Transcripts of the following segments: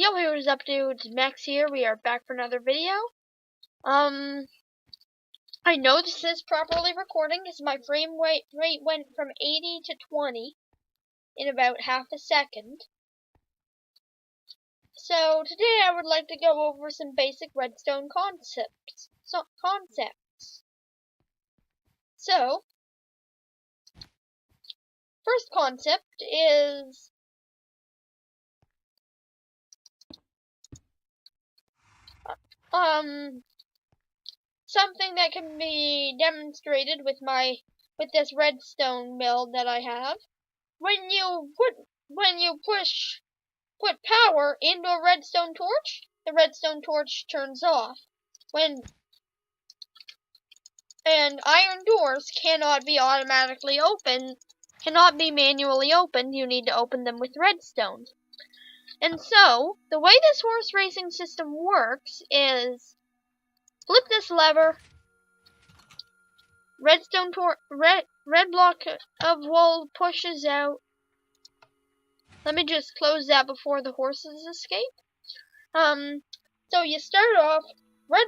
Yo, here's up, dudes. Max here. We are back for another video. I know this is properly recording because my frame rate went from 80 to 20 in about half a second. So today I would like to go over some basic redstone concepts. So first concept is something that can be demonstrated with this redstone build that I have. When you put power into a redstone torch, the redstone torch turns off. And iron doors cannot be automatically opened, cannot be manually opened. You need to open them with redstone. And so, the way this horse racing system works is flip this lever, red block of wool pushes out. Let me just close that before the horses escape. So you start off, red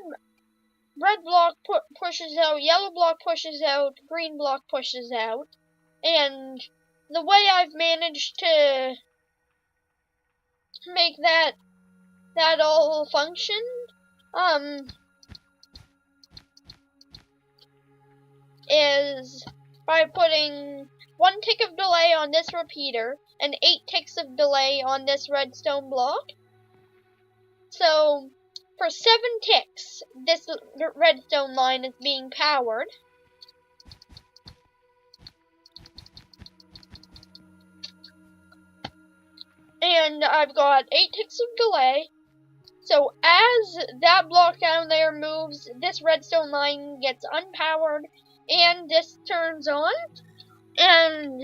block pushes out, yellow block pushes out, green block pushes out, and the way I've managed to make that all function, is by putting 1 tick of delay on this repeater and 8 ticks of delay on this redstone block. So for 7 ticks, this redstone line is being powered. And I've got 8 ticks of delay. So as that block down there moves, this redstone line gets unpowered and this turns on. And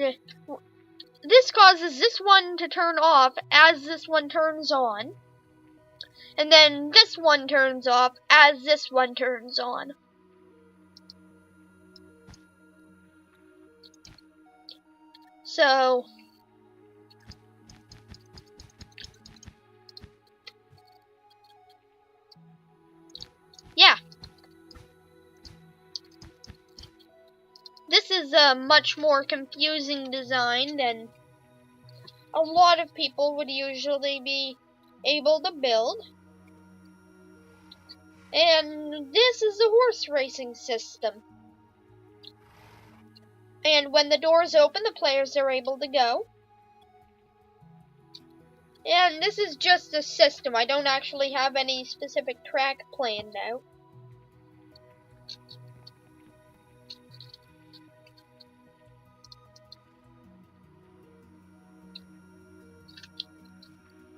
this causes this one to turn off as this one turns on. And then this one turns off as this one turns on. So yeah. This is a much more confusing design than a lot of people would usually be able to build. And this is a horse racing system. And when the doors open, the players are able to go. And this is just a system. I don't actually have any specific track planned out.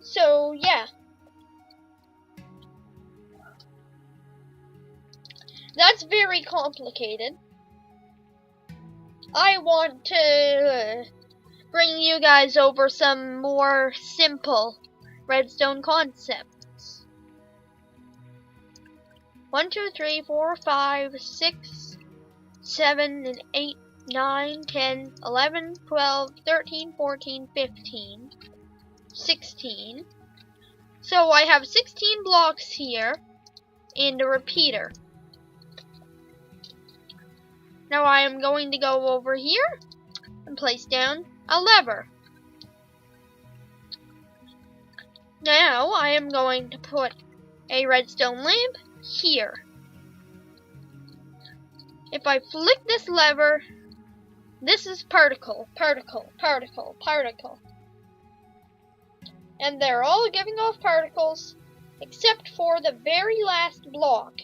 So, yeah. That's very complicated. I want to bring you guys over some more simple redstone concepts. 1, 2, 3, 4, 5, 6, 7, and 8, 9, 10, 11, 12, 13, 14, 15, 16. So I have 16 blocks here and a repeater. Now I am going to go over here and place down a lever. Now I am going to put a redstone lamp here. If I flick this lever, this is particle. And they're all giving off particles except for the very last block.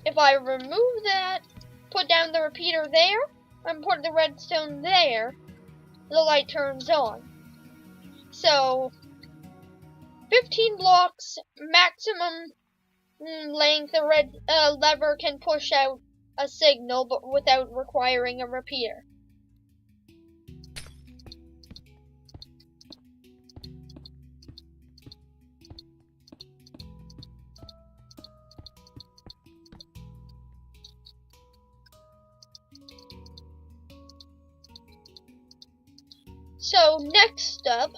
If I remove that, put down the repeater there, and put the redstone there, the light turns on. So 15 blocks maximum length a lever can push out a signal, but without requiring a repeater. So next up,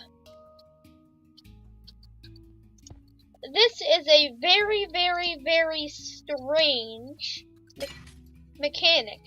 this is a very, very, very strange mechanic.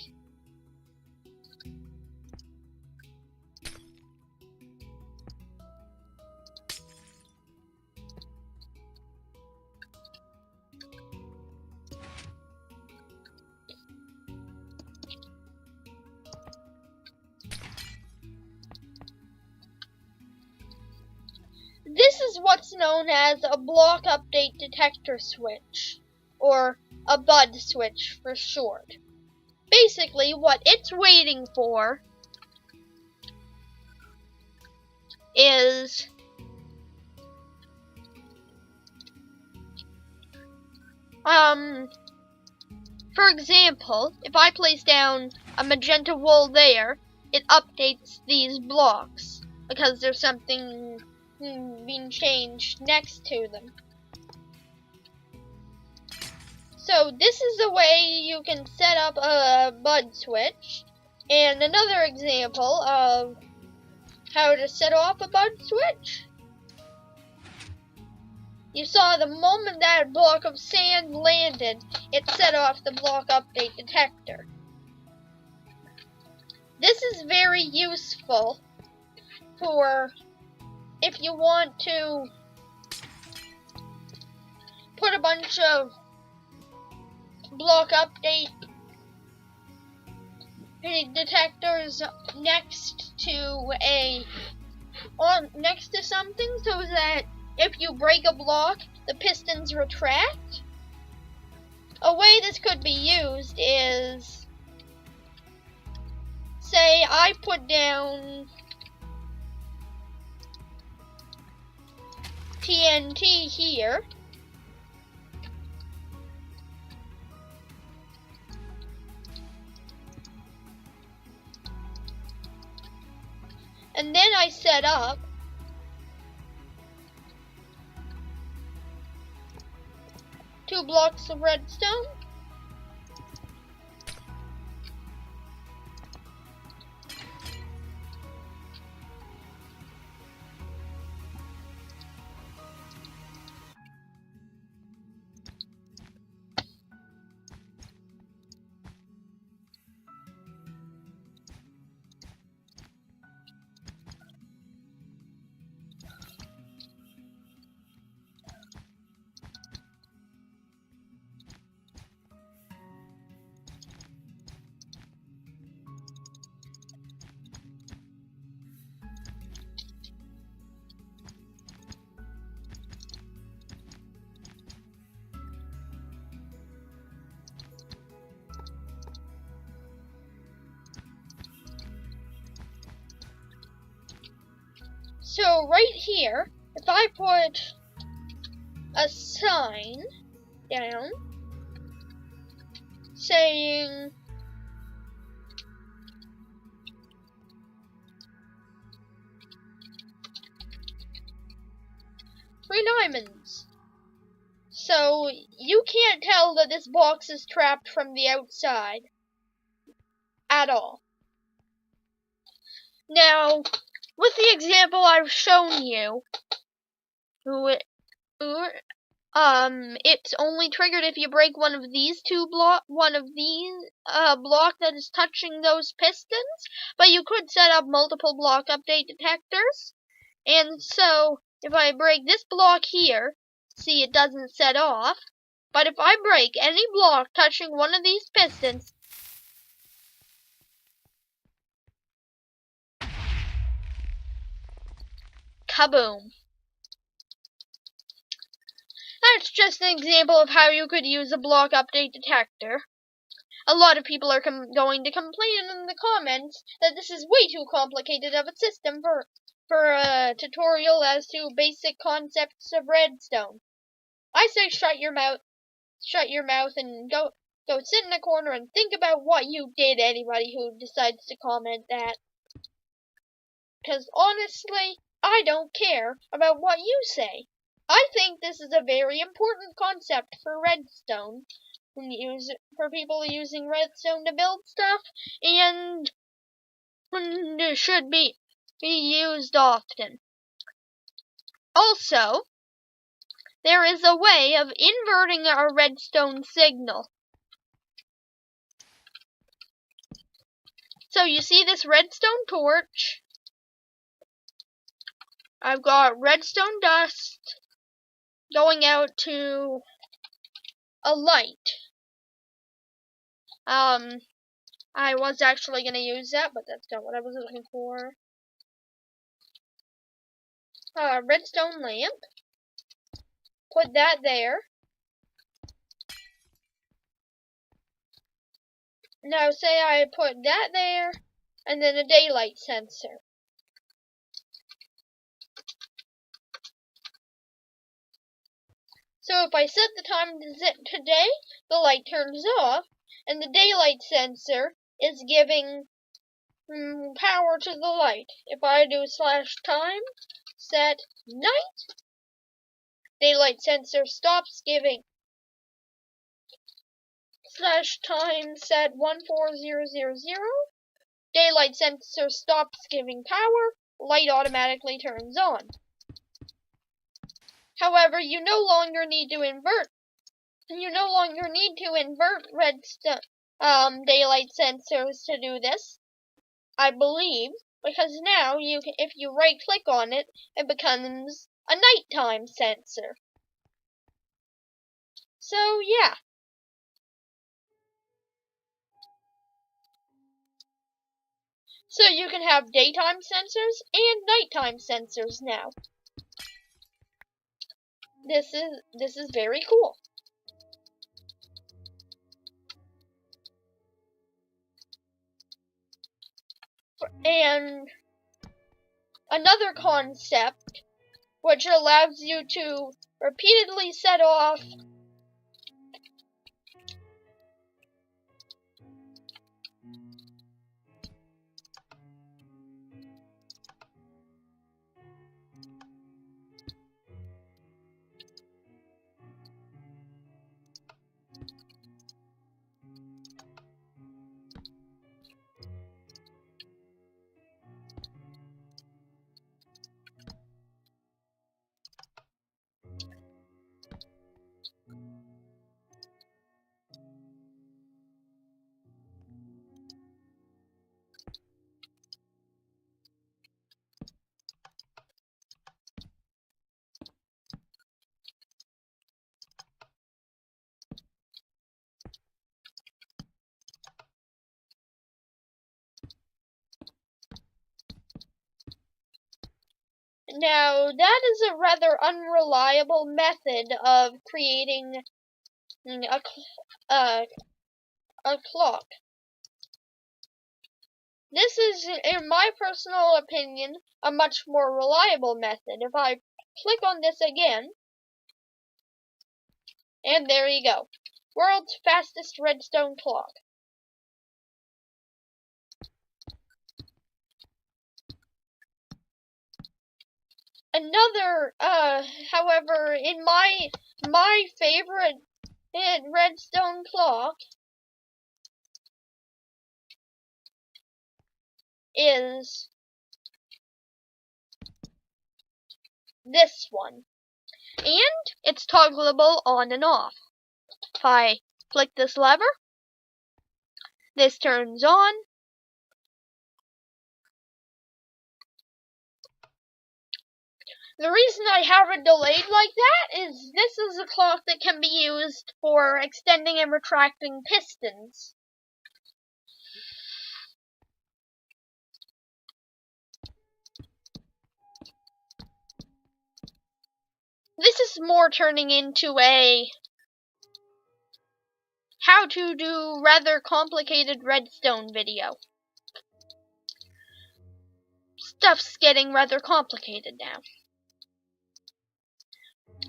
This is what's known as a block update detector switch, or a BUD switch for short. Basically, what it's waiting for is for example, if I place down a magenta wool there, it updates these blocks because there's something being changed next to them. So this is the way you can set up a BUD switch, and another example of how to set off a BUD switch. You saw the moment that block of sand landed, it set off the block update detector. This is very useful for if you want to put a bunch of block update detectors next to something, so that if you break a block, the pistons retract. A way this could be used is, say I put down TNT here, and then I set up two blocks of redstone. So right here, if I put a sign down saying free diamonds, so you can't tell that this box is trapped from the outside at all. Now, with the example I've shown you, it's only triggered if you break one of these block that is touching those pistons, but you could set up multiple block update detectors. And so, if I break this block here, see, it doesn't set off, but if I break any block touching one of these pistons, kaboom. That's just an example of how you could use a block update detector. A lot of people are going to complain in the comments that this is way too complicated of a system for a tutorial as to basic concepts of redstone. I say shut your mouth and go sit in a corner and think about what you did, anybody who decides to comment that. Because honestly, I don't care about what you say. I think this is a very important concept for redstone, for people using redstone to build stuff, and should be used often. Also, there is a way of inverting a redstone signal. So you see this redstone torch. I've got redstone dust going out to a light. I was actually going to use that, but that's not what I was looking for. Redstone lamp. Put that there. Now say I put that there, and then a daylight sensor. So if I set the time to day, the light turns off, and the daylight sensor is giving power to the light. If I do /time, set night, daylight sensor stops giving. /time, set 14000, daylight sensor stops giving power, light automatically turns on. However, you no longer need to invert redstone daylight sensors to do this, I believe, because now if you right click on it, it becomes a nighttime sensor. So yeah. So you can have daytime sensors and nighttime sensors now. This is very cool. And another concept which allows you to repeatedly set off Now, that is a rather unreliable method of creating a clock. This is, in my personal opinion, a much more reliable method. If I click on this again, and there you go. World's fastest redstone clock. Another, however, in my favorite redstone clock is this one. And it's toggleable on and off. If I flick this lever, this turns on. The reason I have it delayed like that is this is a clock that can be used for extending and retracting pistons. This is more turning into a how to do rather complicated redstone video. Stuff's getting rather complicated now.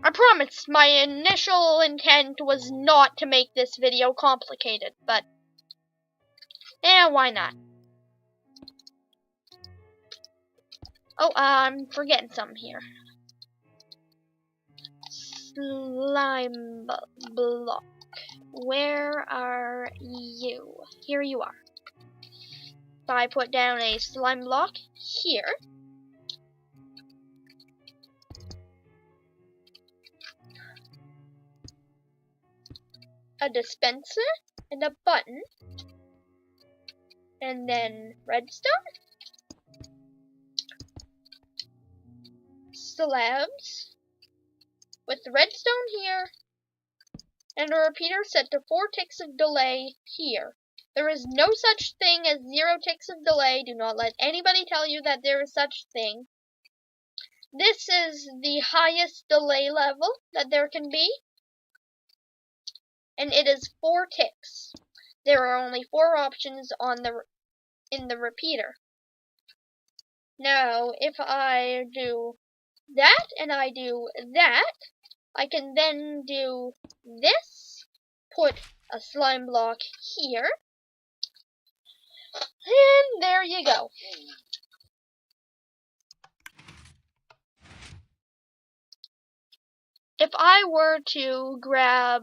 I promise my initial intent was not to make this video complicated, but why not? Oh, I'm forgetting something here. Slime block. Where are you? Here you are. If I put down a slime block here, a dispenser, and a button, and then redstone, slabs, with the redstone here, and a repeater set to 4 ticks of delay here. There is no such thing as 0 ticks of delay. Do not let anybody tell you that there is such thing. This is the highest delay level that there can be, and it is 4 ticks. There are only 4 options in the repeater. Now, if I do that and I do that, I can then do this, put a slime block here, and there you go. If I were to grab,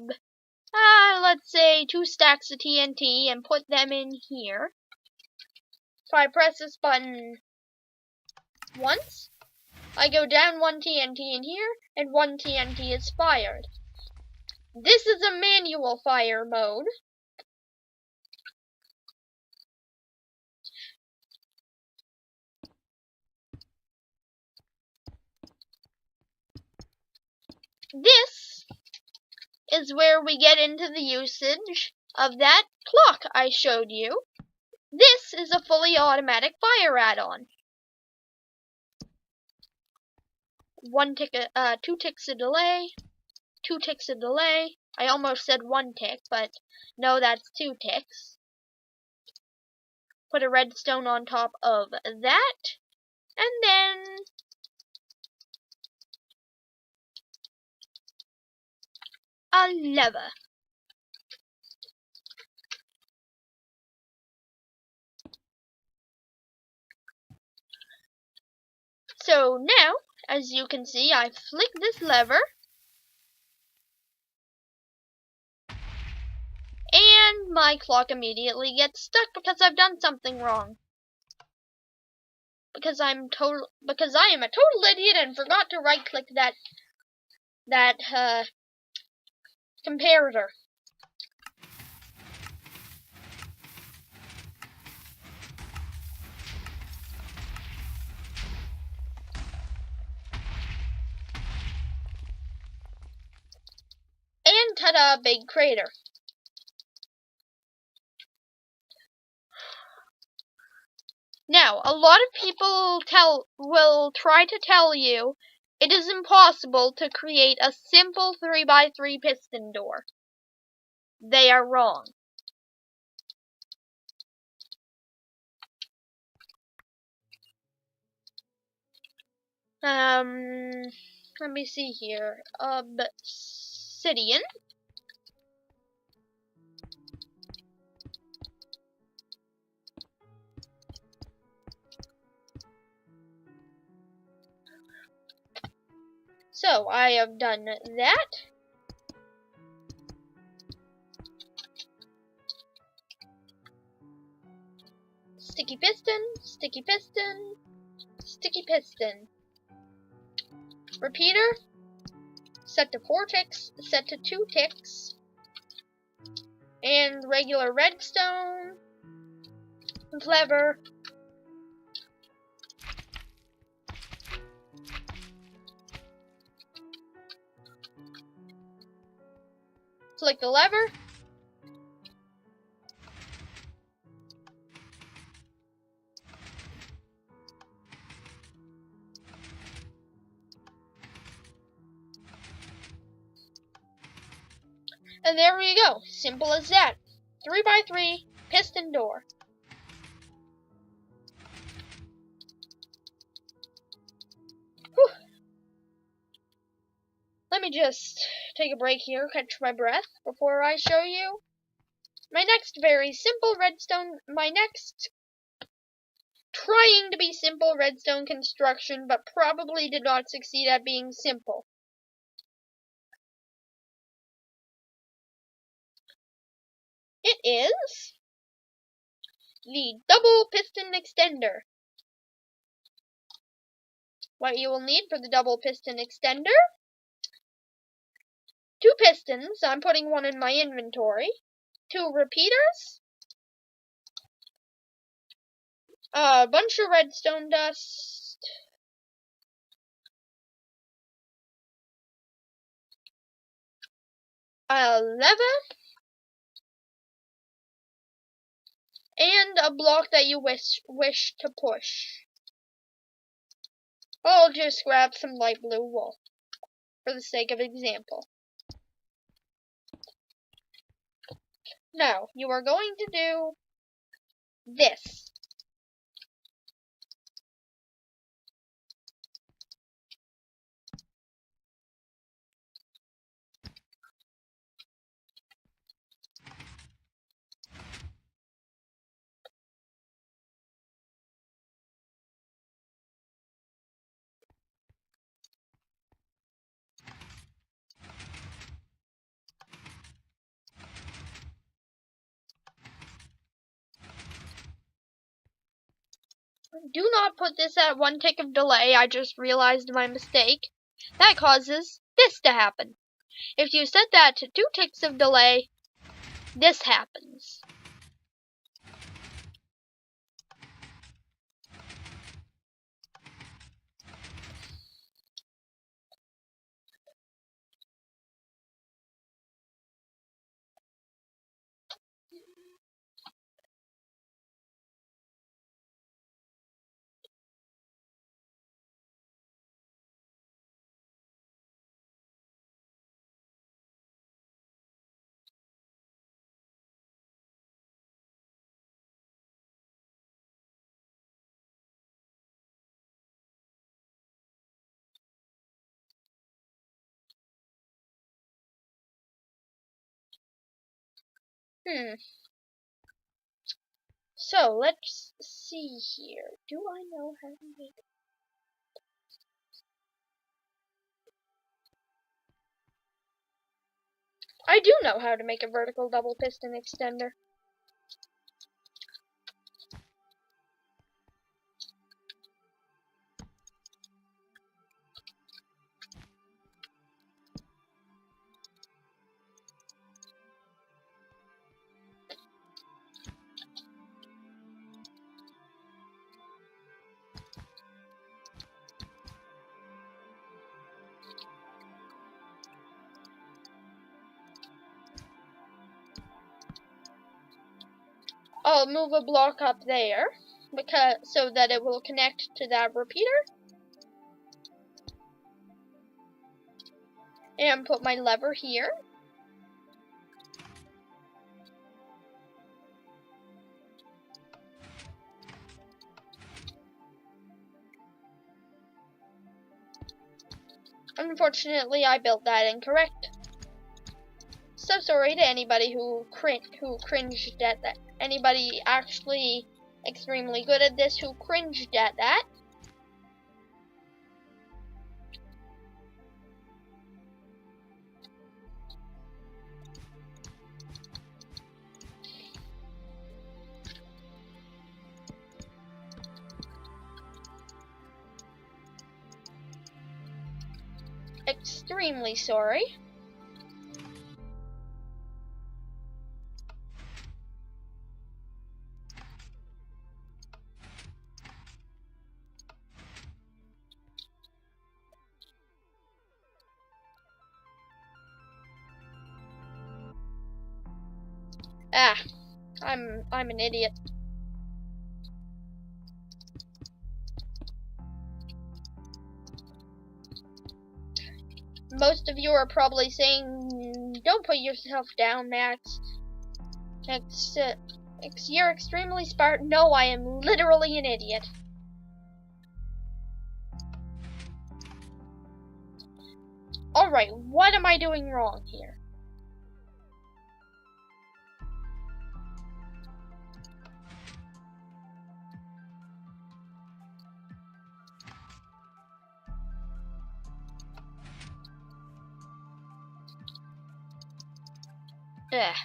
let's say 2 stacks of TNT and put them in here, if I press this button once, I go down 1 TNT in here, and 1 TNT is fired. This is a manual fire mode. This is where we get into the usage of that clock I showed you. This is a fully automatic fire add-on. 2 ticks of delay, 2 ticks of delay. I almost said 1 tick, but no, that's 2 ticks. Put a redstone on top of that, and then a lever. So now, as you can see, I flick this lever, and my clock immediately gets stuck because I've done something wrong. Because I am a total idiot and forgot to right click that comparator. And ta-da, big crater. Now, a lot of people will try to tell you it is impossible to create a simple 3x3 piston door. They are wrong. Let me see here. Obsidian. So, I have done that. Sticky piston, sticky piston, sticky piston. Repeater, set to 4 ticks, set to 2 ticks. And regular redstone, lever, flick the lever, and there we go. Simple as that. 3x3 piston door. Whew. Let me just take a break here, catch my breath, before I show you my next very simple redstone, my next trying to be simple redstone construction, but probably did not succeed at being simple. It is the double piston extender. What you will need for the double piston extender 2 pistons. I'm putting one in my inventory. 2 repeaters. A bunch of redstone dust. A lever. And a block that you wish to push. I'll just grab some light blue wool for the sake of example. Now, you are going to do this. Do not put this at 1 tick of delay. I just realized my mistake. That causes this to happen. If you set that to 2 ticks of delay, this happens. So, let's see here. Do I know how to make it? I do know how to make a vertical double piston extender. I'll move a block up there so that it will connect to that repeater. And put my lever here. Unfortunately, I built that incorrect. So sorry to anybody who cringed at that. Anybody actually extremely good at this who cringed at that. Extremely sorry. Ah, I'm an idiot. Most of you are probably saying, "Don't put yourself down, Max. You're extremely smart." No, I am literally an idiot. Alright, what am I doing wrong here? Ugh.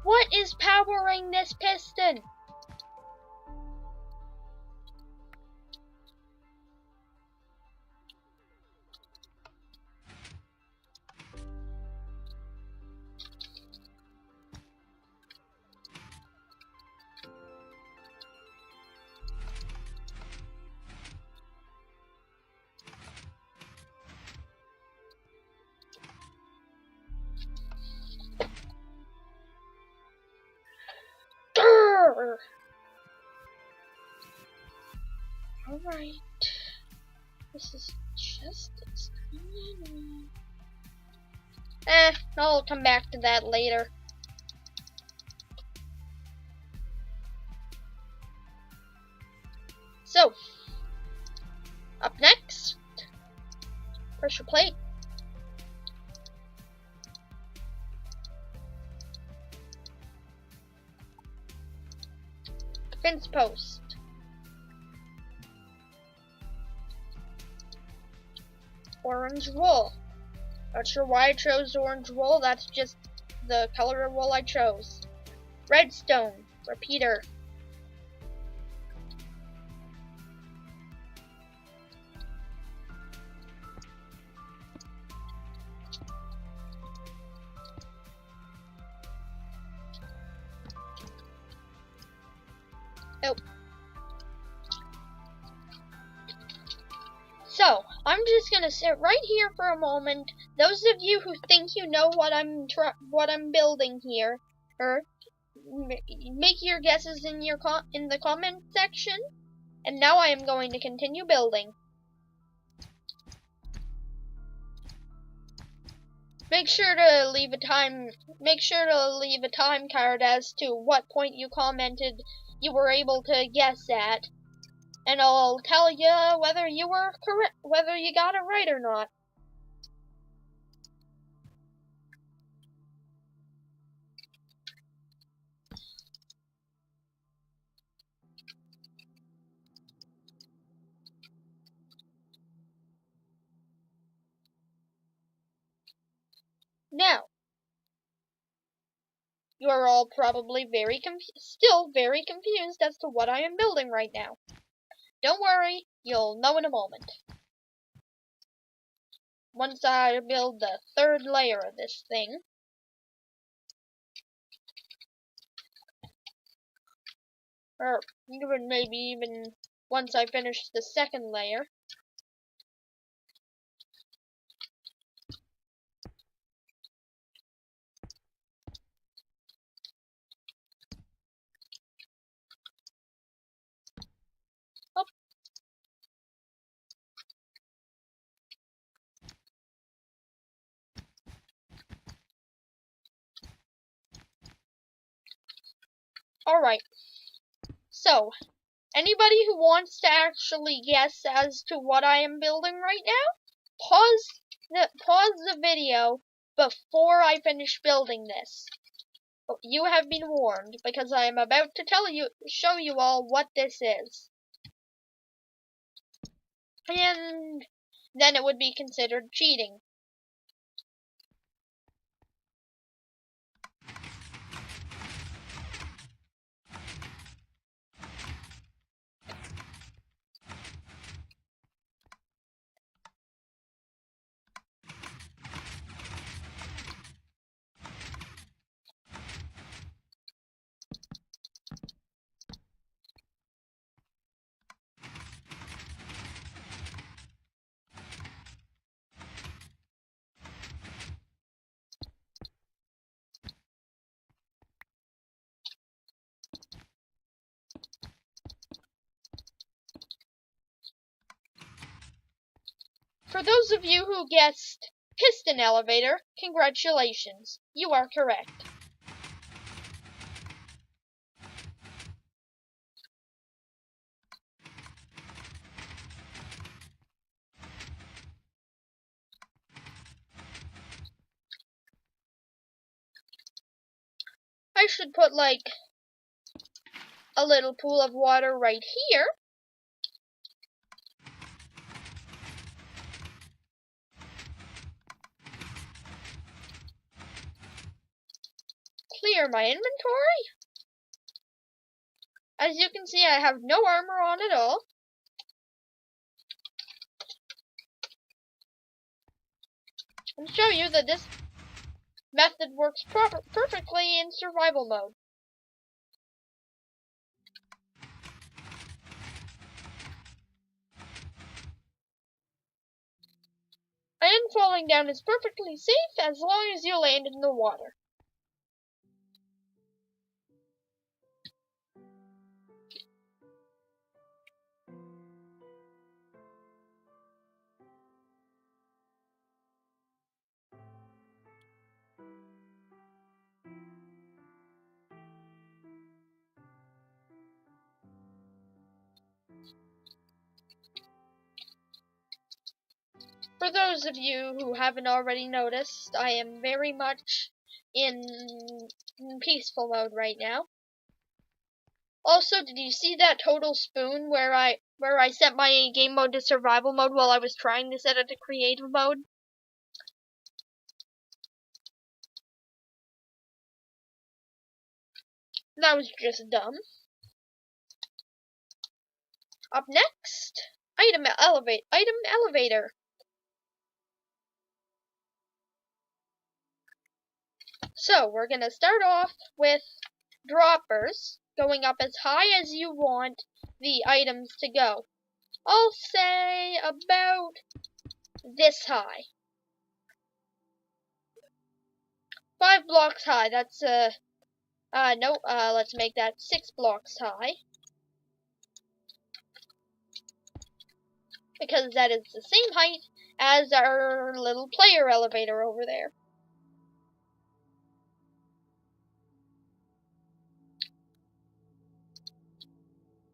What is powering this piston? Alright. This is just as I'll come back to that later. So, up next, pressure plate. Fence post. Orange wool. Not sure why I chose orange wool, that's just the color of wool I chose. Redstone. Repeater. Oh. So, I'm just gonna sit right here for a moment. Those of you who think you know what I'm building here, make your guesses in the comment section. And now I am going to continue building. Make sure to leave a time card as to what point you commented you were able to guess at, and I'll tell you whether you were correct, whether you got it right or not. Now, you are all probably still very confused as to what I am building right now. Don't worry, you'll know in a moment. Once I build the third layer of this thing. Or maybe even once I finish the second layer. Oh. Alright. So, anybody who wants to actually guess as to what I am building right now, pause the video before I finish building this. You have been warned, because I am about to show you all what this is. And then it would be considered cheating. For those of you who guessed piston elevator, congratulations, you are correct. I should put like a little pool of water right here. here, my inventory. As you can see, I have no armor on at all. And show you that this method works perfectly in survival mode. And falling down is perfectly safe as long as you land in the water. For those of you who haven't already noticed, I am very much in peaceful mode right now. Also, did you see that total spoon where I set my game mode to survival mode while I was trying to set it to creative mode? That was just dumb. Up next, item elevator. So, we're gonna start off with droppers, going up as high as you want the items to go. I'll say about this high. 5 blocks high, that's, let's make that 6 blocks high. Because that is the same height as our little player elevator over there.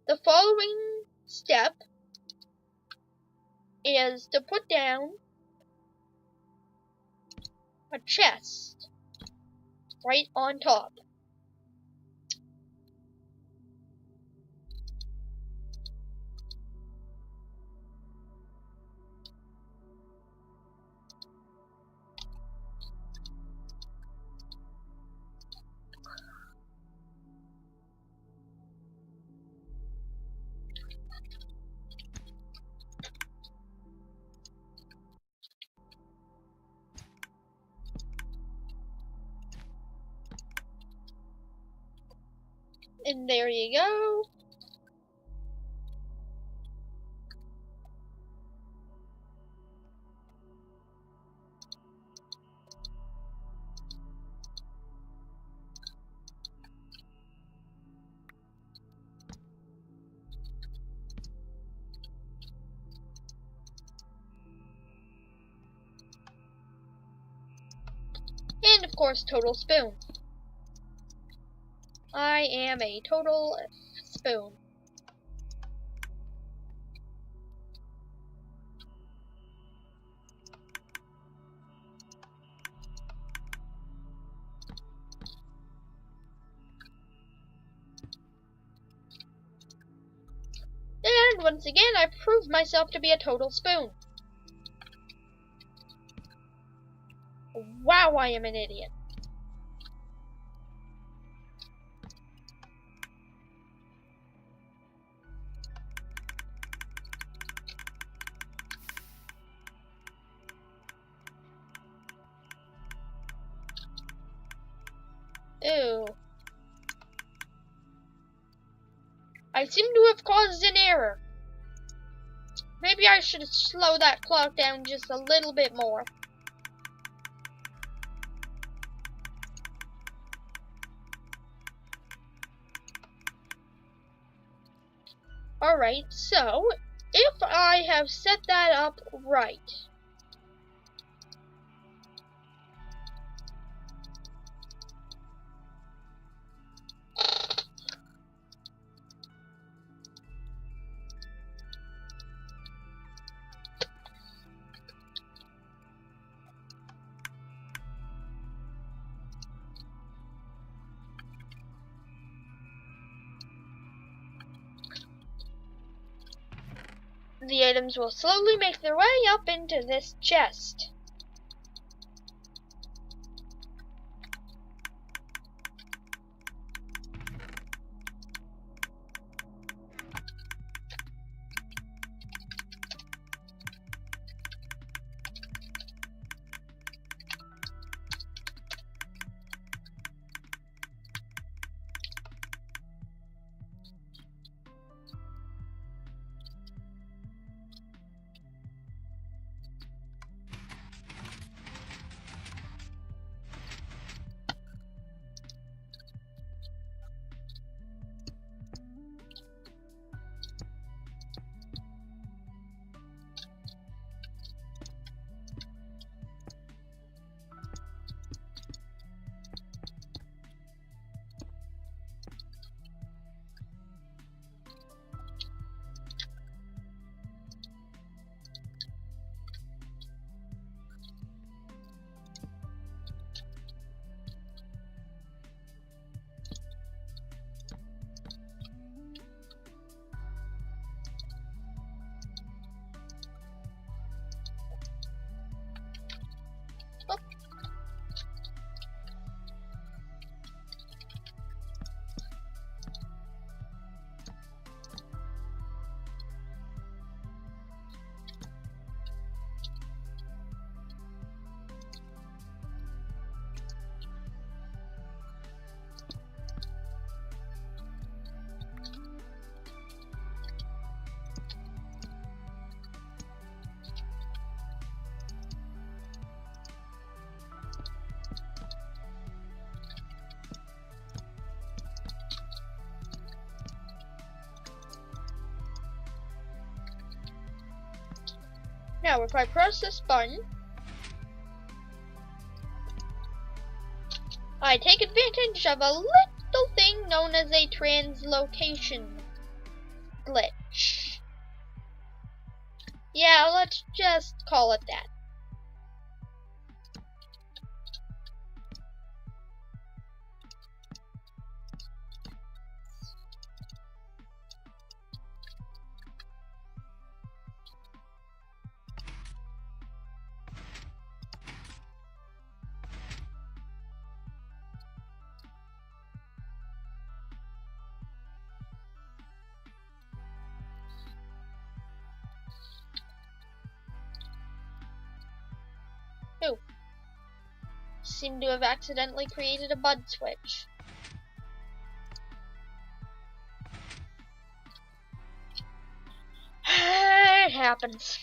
The following step is to put down a chest right on top. And there you go. And of course, total spoon. I am a total spoon. And once again, I proved myself to be a total spoon. Wow, I am an idiot. Ew. I seem to have caused an error. Maybe I should slow that clock down just a little bit more. Alright, so, if I have set that up right, the items will slowly make their way up into this chest. Now, if I press this button, I take advantage of a little thing known as a translocation glitch. Yeah, let's just call it that. Ooh. Seem to have accidentally created a bud switch. It happens.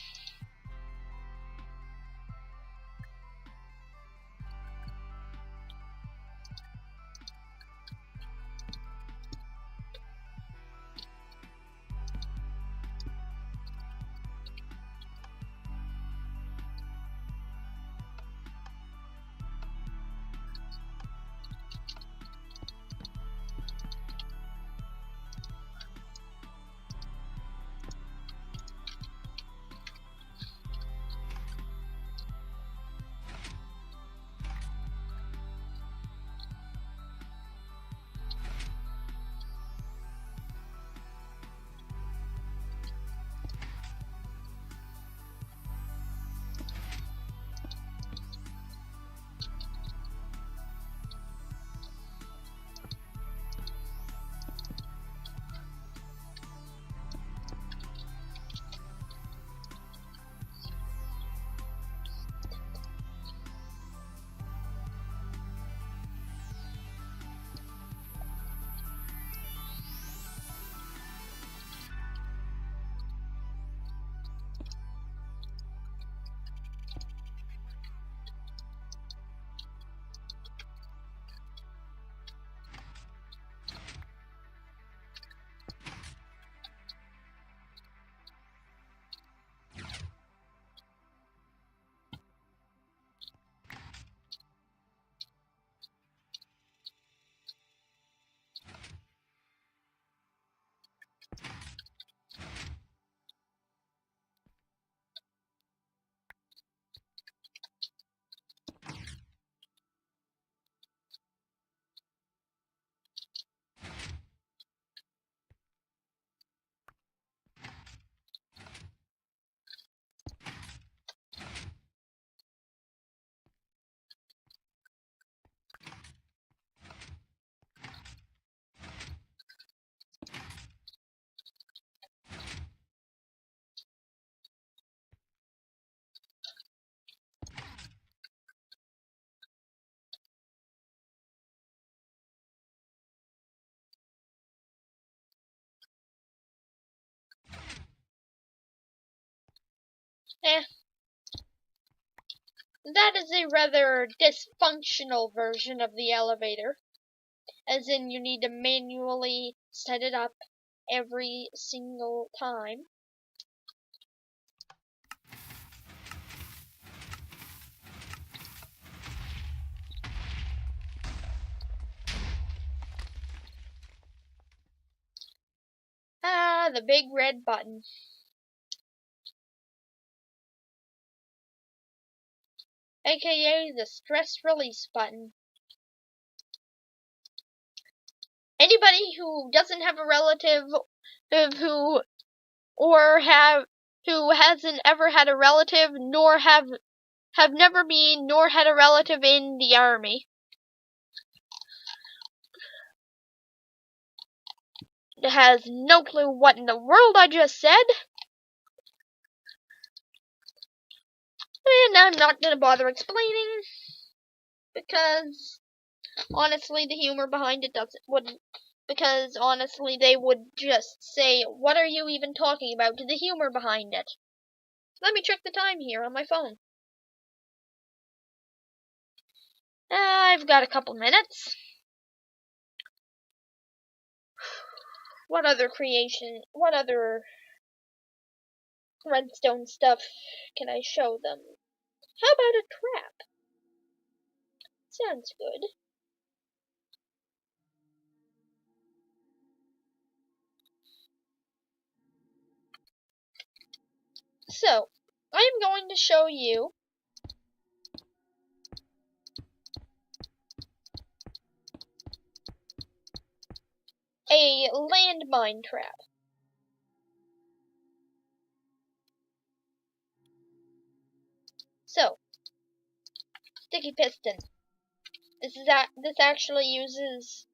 Eh, that is a rather dysfunctional version of the elevator. As in, you need to manually set it up every single time. Ah, the big red button. AKA the stress release button. Anybody who doesn't have a relative who who hasn't ever had a relative nor have never been nor had a relative in the army has no clue what in the world I just said. And I'm not gonna bother explaining because honestly the humor behind it wouldn't, because honestly they would just say, what are you even talking about, to the humor behind it. Let me check the time here on my phone. I've got a couple minutes. What other redstone stuff can I show them? How about a trap? Sounds good. So, I'm going to show you a landmine trap. So, sticky piston. This actually uses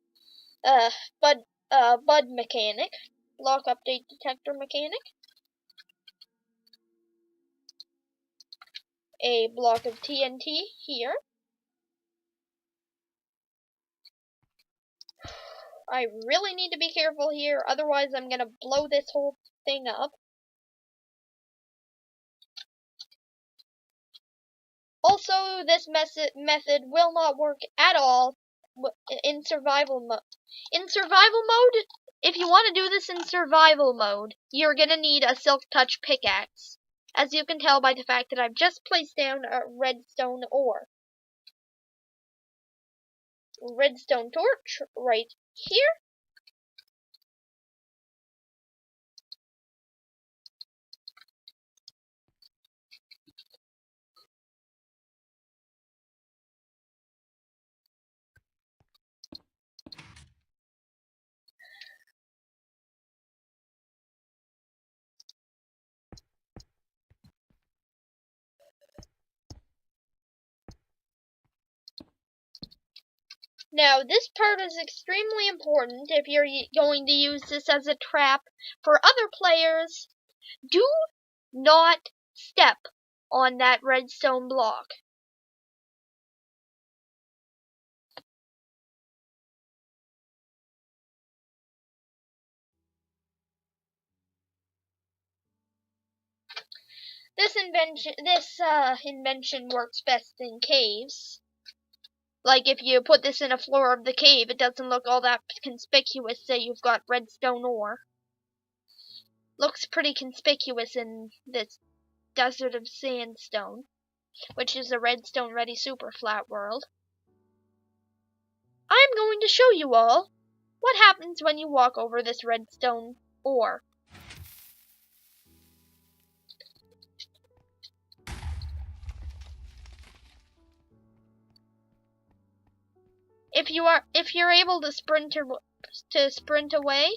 bud mechanic, block update detector mechanic, a block of TNT here. I really need to be careful here, otherwise I'm gonna blow this whole thing up. Also, this method will not work at all in survival mode. In survival mode, if you want to do this in survival mode, you're gonna need a silk touch pickaxe. As you can tell by the fact that I've just placed down a redstone ore. Redstone torch right here. Now, this part is extremely important if you're going to use this as a trap for other players. Do not step on that redstone block. This invention works best in caves. Like if you put this in a floor of the cave, it doesn't look all that conspicuous that you've got redstone ore. Looks pretty conspicuous in this desert of sandstone, which is a redstone ready super flat world. I'm going to show you all what happens when you walk over this redstone ore. If you're able to sprint away,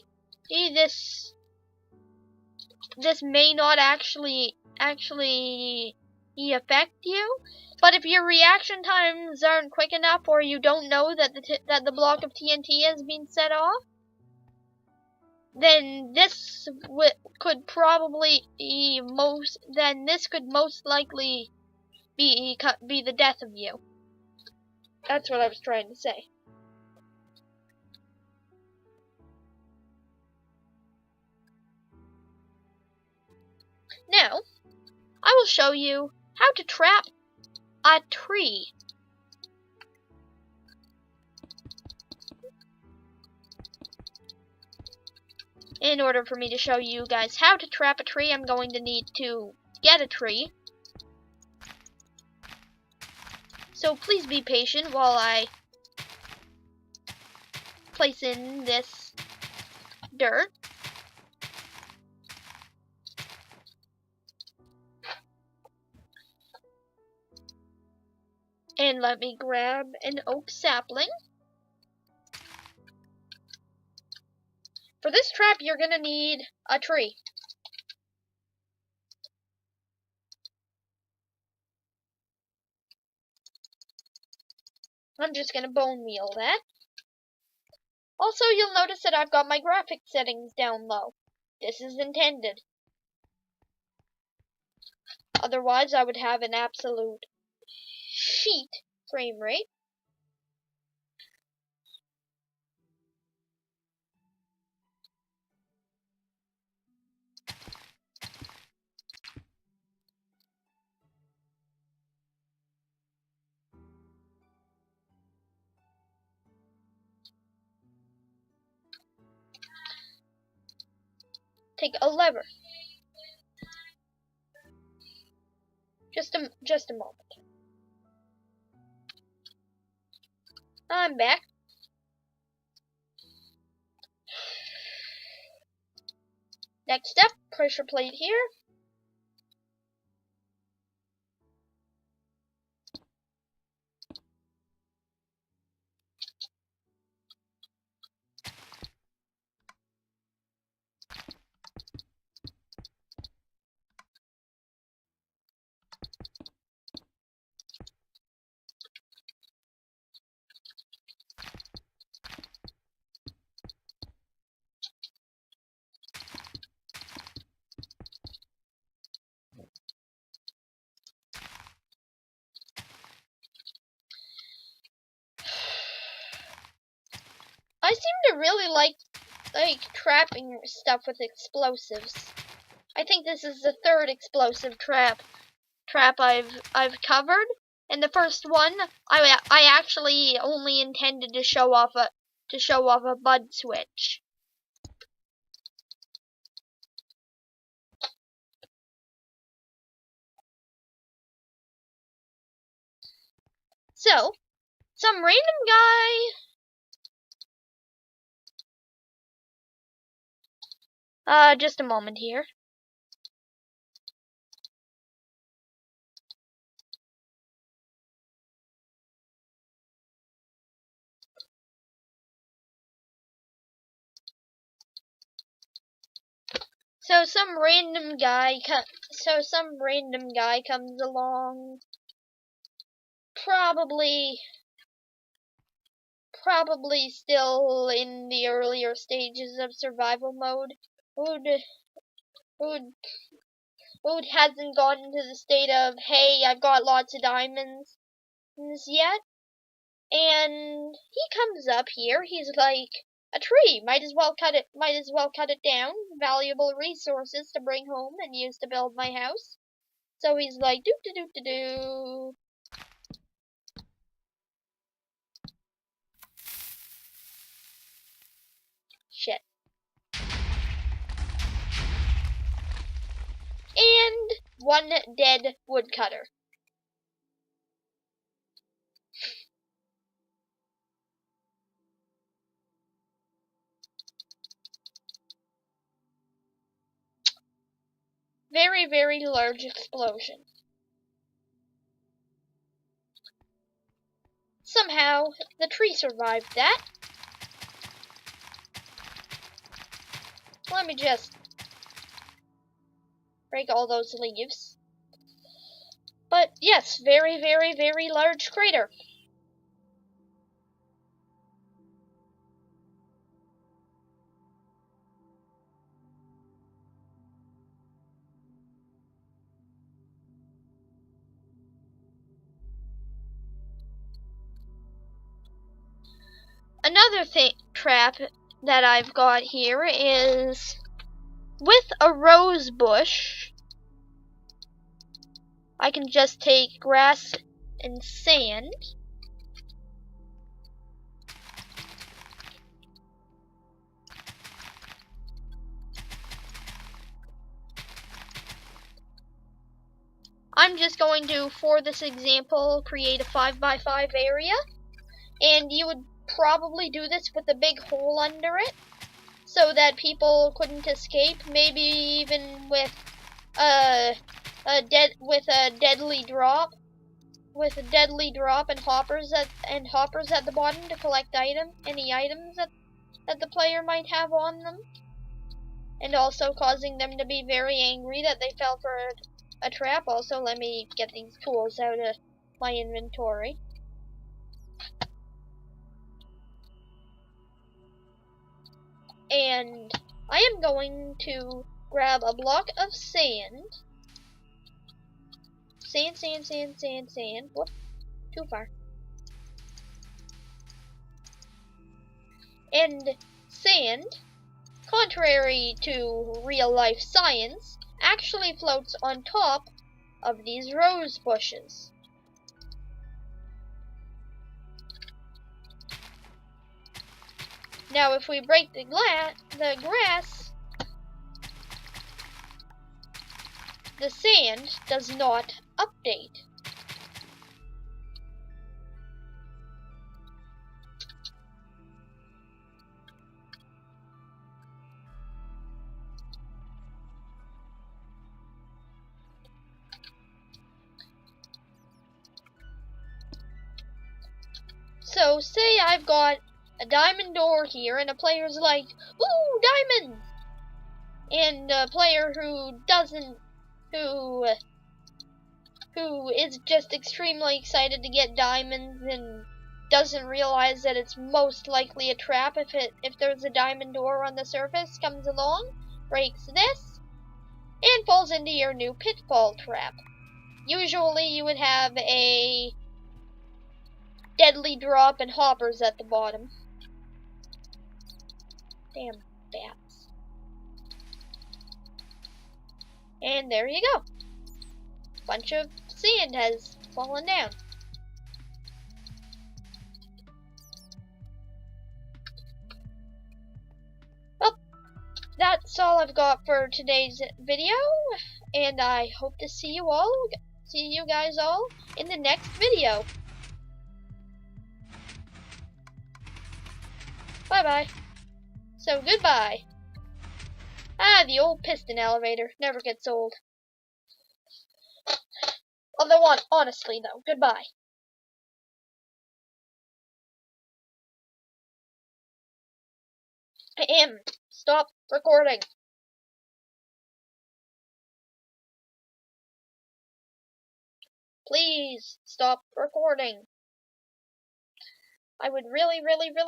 this may not actually affect you, but if your reaction times aren't quick enough, or you don't know that the block of TNT has been set off, then this could most likely be the death of you. That's what I was trying to say. Now, I will show you how to trap a tree. In order for me to show you guys how to trap a tree, I'm going to need to get a tree. So please be patient while I place in this dirt. And let me grab an oak sapling. For this trap, you're gonna need a tree. I'm just gonna bone meal that. Also, you'll notice that I've got my graphics settings down low. This is intended. Otherwise, I would have an absolute sheet frame rate. Take a lever. Just a moment. I'm back. Next step, pressure plate here. I seem to really like trapping stuff with explosives. I think this is the third explosive trap I've covered. And the first one, I actually only intended to show off a bud switch. So, some random guy. Just a moment here. So some random guy comes along, probably still in the earlier stages of survival mode, who hasn't gotten to the state of, hey, I've got lots of diamonds yet. And he comes up here, he's like, a tree, might as well cut it down, valuable resources to bring home and use to build my house. So he's like, do. Shit. And one dead woodcutter. Very, very large explosion. Somehow, the tree survived that. Let me just break all those leaves. But yes, very, very, very large crater. Another trap that I've got here is with a rose bush. I can just take grass and sand. I'm just going to, for this example, create a 5x5 area. And you would probably do this with a big hole under it, so that people couldn't escape. Maybe even with a deadly drop, and hoppers at the bottom to collect any items that the player might have on them, and also causing them to be very angry that they fell for a trap. Also, let me get these tools out of my inventory. And I am going to grab a block of sand. Sand. Whoop, too far. And sand, contrary to real life science, actually floats on top of these rose bushes. Now if we break the grass, the sand does not update. So, say I've got a diamond door here, and a player's like, "Ooh, diamonds!" And a player who is just extremely excited to get diamonds and doesn't realize that it's most likely a trap if there's a diamond door on the surface, comes along, breaks this, and falls into your new pitfall trap. Usually you would have a deadly drop and hoppers at the bottom. Damn bats. And there you go. Bunch of sand has fallen down. Well, that's all I've got for today's video, and I hope to see you guys all in the next video. Bye bye. So goodbye. Ah, the old piston elevator never gets old. Although honestly though, goodbye. Stop recording. Please stop recording. I would really